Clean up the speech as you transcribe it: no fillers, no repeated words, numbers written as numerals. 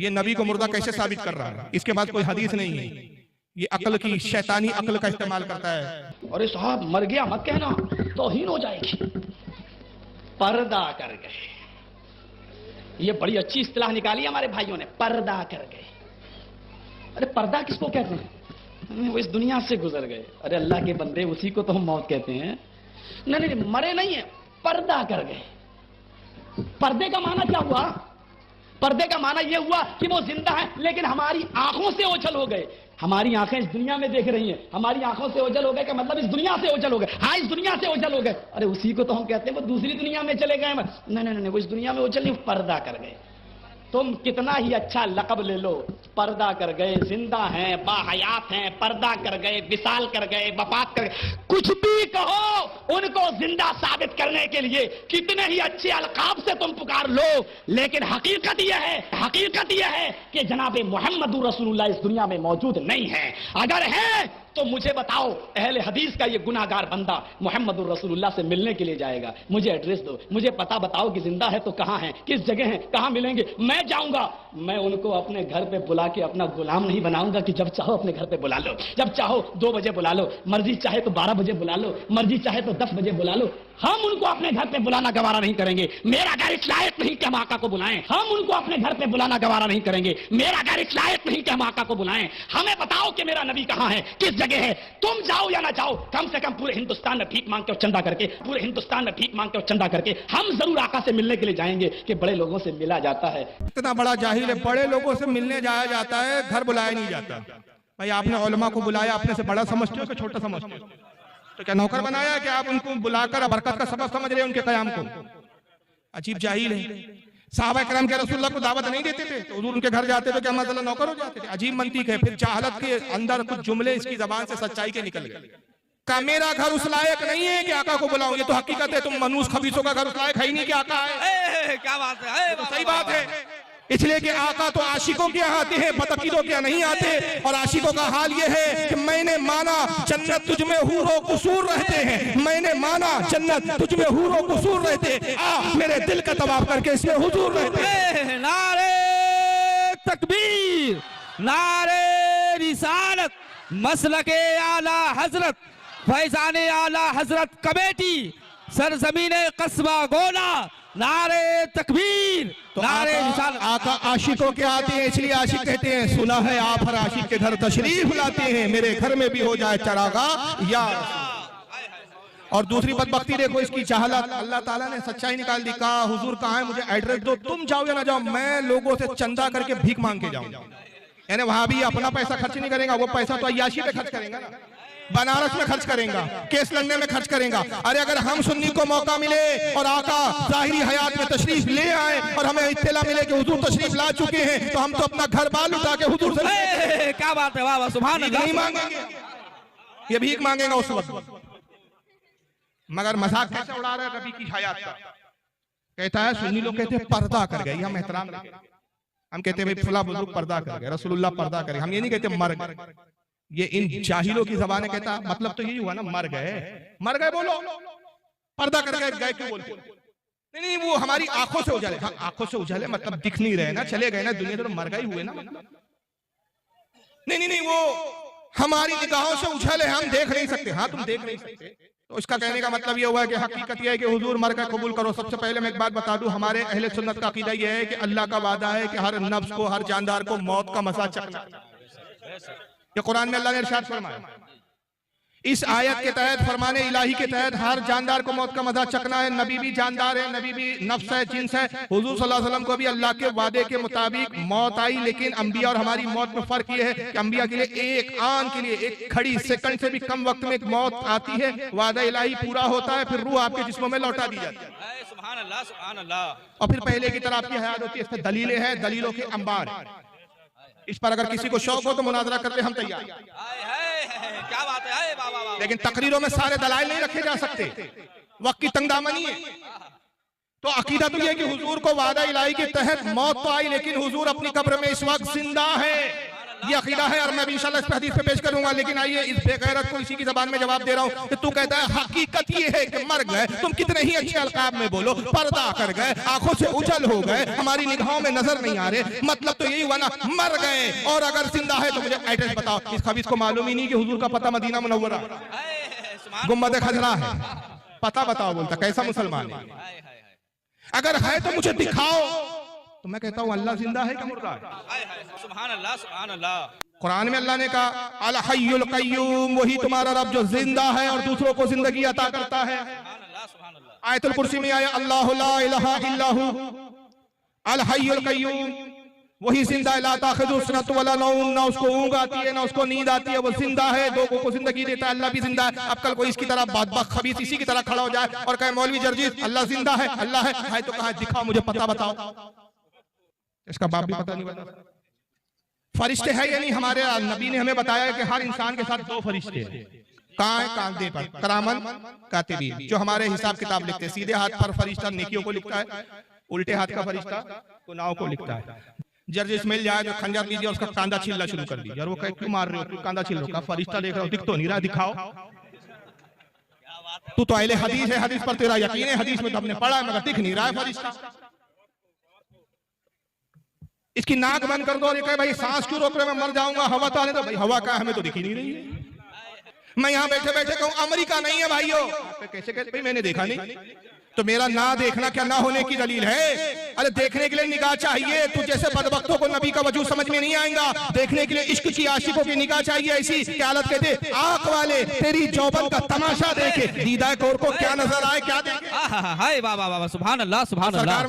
ये नबी को मुर्दा कैसे साबित कर रहा है? इसके बाद कोई हदीस नहीं है, ये अक्ल की शैतानी अक्ल का इस्तेमाल करता है। अरे साहब मर गया मत कहना, तौहीन हो जाएगी। पर्दा कर गए, ये बड़ी अच्छी इस्तिलाह निकाली हमारे भाइयों ने, पर्दा कर गए। अरे पर्दा किसको कहते हैं? वो इस दुनिया से गुजर गए। अरे अल्लाह के बंदे, उसी को तो हम मौत कहते हैं। नहीं नहीं, मरे नहीं है, पर्दा कर गए। पर्दे का माना क्या हुआ? पर्दे का माना यह हुआ कि वो जिंदा है लेकिन हमारी आंखों से ओझल हो गए। हमारी आंखें इस दुनिया में देख रही हैं, हमारी आंखों से ओझल हो गए का मतलब इस दुनिया से ओझल हो गए। हाँ, इस दुनिया से ओझल हो गए। अरे उसी को तो हम कहते हैं वो दूसरी दुनिया में चले गए। नहीं नहीं नहीं, वो इस दुनिया में ओझल नहीं, पर्दा कर गए। तुम कितना ही अच्छा लक़ब ले लो, पर्दा कर गए, जिंदा हैं, बाहयात हैं, पर्दा कर गए, विसाल कर गए, वफात कर गए, कुछ भी कहो, उनको जिंदा साबित करने के लिए कितने ही अच्छे अलकाब से तुम पुकार लो, लेकिन हकीकत यह है कि जनाब मोहम्मद रसूलुल्लाह इस दुनिया में मौजूद नहीं है। अगर है तो मुझे बताओ, अहले हदीस का ये गुनाहगार बंदा मोहम्मद रसूलुल्लाह से मिलने के लिए जाएगा, मुझे एड्रेस दो, मुझे पता बताओ कि जिंदा है तो कहां है, किस जगह है, कहां मिलेंगे, मैं जाऊंगा। मैं उनको अपने घर पे बुला के अपना गुलाम नहीं बनाऊंगा कि जब चाहो अपने घर पे बुला लो, जब चाहो 2 बजे बुला लो, मर्जी चाहे तो 12 बजे बुला लो, मर्जी चाहे तो 10 बजे बुला लो। हम उनको अपने घर पे बुलाना गवारा नहीं करेंगे। मेरा घर इस लायक नहीं कि हम आका को बुलाएं। हम उनको अपने घर पे बुलाना गवारा नहीं करेंगे। मेरा घर इस लायक नहीं कि हम आका को बुलाएं। हमें बताओ कि मेरा नबी कहां है, किस जगह है। तुम जाओ या ना जाओ, कम से कम पूरे हिंदुस्तान में भीख मांग के और चंदा करके, पूरे हिंदुस्तान में भीख मांग के और चंदा करके हम जरूर आका से मिलने के लिए जाएंगे कि बड़े लोगों से मिला जाता है। इतना बड़ा जाहिल है, बड़े लोगों से मिलने जाया जाता है, घर बुलाया नहीं जाता। भाई आपने उलमा को बुलाया, अपने से बड़ा समझते हो कि छोटा समझते हो? तो क्या नौकर बनाया कि आप उनको बुलाकर बरकत का सबब समझ रहे हैं उनके कयाम को? अजीब जाहिल है। साहबा करम के रसूलुल्लाह को दावत नहीं देते थे तो हुजूर उनके घर जाते थे, क्या मतलब नौकर हो जाते थे? अजीब मंतीक है। फिर जाहलत के अंदर कुछ जुमले इसकी जबान से सच्चाई के निकल गए। का मेरा घर उस लायक नहीं है कि आका को बुलाऊं, ये तो हकीकत है। तुम मनूस खबीसों का घर उस लायक है ही नहीं कि आका है। क्या बात है, तो सही बात है, इसलिए कि आका तो आशिकों के यहाँ आते हैं, बतकीदों के यहाँ नहीं आते। और आशिकों का हाल ये है कि मैंने माना जन्नत तुझ में हूरो कुसूर रहते हैं, मैंने माना जन्नत तुझ में हूरो कुसूर रहते, आ मेरे दिल का तवाफ करके इसमें हुजूर रहते। नारे तकबीर, नारे रिसालत, मसलके आला हजरत, फैजाने आला हजरत कमेटी, सरजमीने कस्बा गोला, नारे तकबीर, तो नारे रिसालत। आका आशिकों के आते हैं, इसलिए आशिक कहते हैं सुना है आप हर आशिक के घर तशरीफ लाते हैं, मेरे घर में भी हो जाए चरागा या। और दूसरी बदबख्ती देखो इसकी चाहलत, अल्लाह ताला ने सच्चाई निकाल दी। कहा हुजूर कहाँ है, मुझे एड्रेस दो, तुम जाओ या ना जाओ, मैं लोगों से चंदा करके भीख मांग के जाऊंगा। यानी वहां भी अपना पैसा खर्च नहीं करेगा, वो पैसा तो अय्याशी पे खर्च करेगा ना, बनारस में खर्च करेगा, केस लड़ने में खर्च करेगा। अरे अगर हम सुन्नी को मौका मिले और आका जाहिरी हयात में तशरीफ ले आए और हमें इत्तला मिले कि हुजूर तशरीफ ला चुके हैं, तो हम तो अपना घर बाल उठा के हुजूर से क्या बात है, वाह वाह, सुभान अल्लाह। नहीं मांगेंगे, ये भीख मांगेगा उस वक्त। मगर मजाक कैसे उड़ा रहा है रबी की हयात का। कहता है सुन्नी लोग कहते हैं पर्दा कर गए, हम एहतराम नहीं, हम कहते हैं भाई फला बुजुर्ग पर्दा कर गए, रसूलुल्लाह पर्दा करे, हम ये नहीं कहते मर गए। ये इन जाहिलों की जबान कहता मतलब तो यही हुआ ना, मर गए बोलो, पर्दा कर गए क्यों बोलते? नहीं, वो हमारी आंखों से उजाले, आंखों से उजाले मतलब दिख नहीं रहे ना, चले गए ना दुनिया, तो मर गए हुए ना। नहीं, वो हमारी निगाहों से उछले, हम देख नहीं सकते। हाँ तुम देख नहीं सकते, तो इसका कहने का मतलब ये हुआ कि हकीकत यह है कि हुजूर मर कर कबूल करो। सबसे पहले मैं एक बात बता दूं, हमारे अहले सुन्नत का अकीदा यह है कि अल्लाह का वादा है कि हर नफ्स को, हर जानदार को मौत का मजा चखना। ये कुरान में अल्लाह ने इरशाद फरमाया, इस आयत के तहत, फरमाने इलाही के तहत हर जानदार को मौत का मजा चखना है। नबी भी जानदार है, नबी भी नफ्स है, जिन्स है। हुजूर सल्लल्लाहु अलैहि वसल्लम को भी अल्लाह के वादे के मुताबिक मौत आई, लेकिन अंबिया और हमारी मौत में फर्क ये है कि अंबिया के लिए एक आन के लिए, एक खड़ी सेकंड से भी कम वक्त में एक मौत आती है, वादा इलाही पूरा होता है, फिर रूह आपके जिस्मों में लौटा दी जाती है। सुभान अल्लाह, सुभान अल्लाह। और फिर पहले की तरह आपकी हयात होती है। इस पर दलीलें हैं, दलीलों के अंबार। इस पर अगर किसी को शौक हो तो मुनाजरा कर ले, हम तैयार। क्या बात है, वाह वाह वाह। लेकिन तकरीरों में सारे दलाइल नहीं रखे जा सकते, वक्त की तंगदामनी है। तो अकीदा तो यह कि हुजूर को वादा इलाही के तहत मौत तो आई, लेकिन हुजूर अपनी कब्र में इस वक्त जिंदा है। ये अकीदा है और मैं भी इंशाल्लाह इस पे हदीस पे पेश करूंगा। लेकिन आइए इस बेगैरत को इसी की जबान में जवाब दे रहा हूं कि तू कहता है हकीकत ये है कि मर गए, तुम कितने ही अच्छे अलकाब में बोलो, पर्दा कर गए, आंखों से उजल हो गए, हमारी निगाहों में नजर नहीं आ रहे, मतलब तो यही हुआ ना, मर गए। और अगर जिंदा है तो मुझे एड्रेस बताओ। इस खबीस को मालूम ही नहीं कि हुजूर का पता मदीना मुनव्वरा गुम्बद खजरा है, पता बताओ बोलता, कैसा मुसलमान है? अगर है तो मुझे दिखाओ। तो मैं कहता हूं अल्लाह जिंदा है कि मुर्दा है? सुभान अल्लाह, सुभान अल्लाह। कुरान में अल्लाह ने कहा अल हय्युल कय्यूम, वही तुम्हारा रब जो जिंदा है और दूसरों को जिंदगी अता करता है। सुभान अल्लाह, सुभान अल्लाह। आयतुल कुर्सी में आया अल्लाहु ला इलाहा इल्ला हु अल हय्युल कय्यूम, वही जिंदा है, ला ताखुज़ु सिनतुन वला नौम, ना उसको ऊँघ आती है ना उसको नींद आती है, वो जिंदा है, लोगों को जिंदगी देता है, अल्लाह भी जिंदा है। अब कल कोई इसकी तरह बदबख्त खबीस इसी की तरह खड़ा हो जाए और कहे मौलवी जर्जीस अल्लाह जिंदा है, अल्लाह है तो कहा दिखाओ मुझे, पता बताओ। इसका बाप भी पता नहीं बता। फरिश्ते हैं या नहीं? हमारे नबी ने हमें बताया कि हर इंसान के साथ 2 फरिश्ते हैं। कहाँ है? कांधे पर, करामन कातिबीन, जो हमारे हिसाब किताब लिखते हैं। सीधे हाथ पर फरिश्ता नेकियों को लिखता है, उल्टे हाथ का फरिश्ता गुनाहों को लिखता है। जर्जिस मिल जाए तो खंजर लीजिए, उसका कांधा छीलना शुरू कर दीजिए। और वो कहे क्यों मार रहे हो, क्यों कांधा छील रहे हो? फरिश्ता देख रहा हो, दिख तो नहीं रहा, दिखाओ। तू तो अहले हदीस है, हदीस पर तेरा यकीन है, हदीस में तो हमने पढ़ा है, मगर दिख नहीं रहा है फरिश्ता। इसकी नाक बंद कर दो और ये कहे भाई सांस क्यों रोक रहे, मैं मर जाऊंगा, हवा तो आने दो। भाई हवा का हमें तो दिखी नहीं रही है। मैं यहाँ बैठे बैठे कहूँ अमेरिका नहीं है भाइयों, कैसे कहते? भाई मैंने देखा नहीं, तो मेरा ना देखना क्या ना होने की दलील है? अरे देखने के लिए निगाह चाहिए। तू जैसे बदबख्तों को नबी का वजूद समझ में नहीं आएगा, देखने के लिए इश्क की आशिकों की निगाह चाहिए। ऐसी क्या हालत कहते, आंख वाले तेरी जौबन का तमाशा देखे दीदा कौर को क्या नजर आए, क्या देखे? हाय बाबा बाबा, सुभान अल्लाह, सुभान अल्लाह।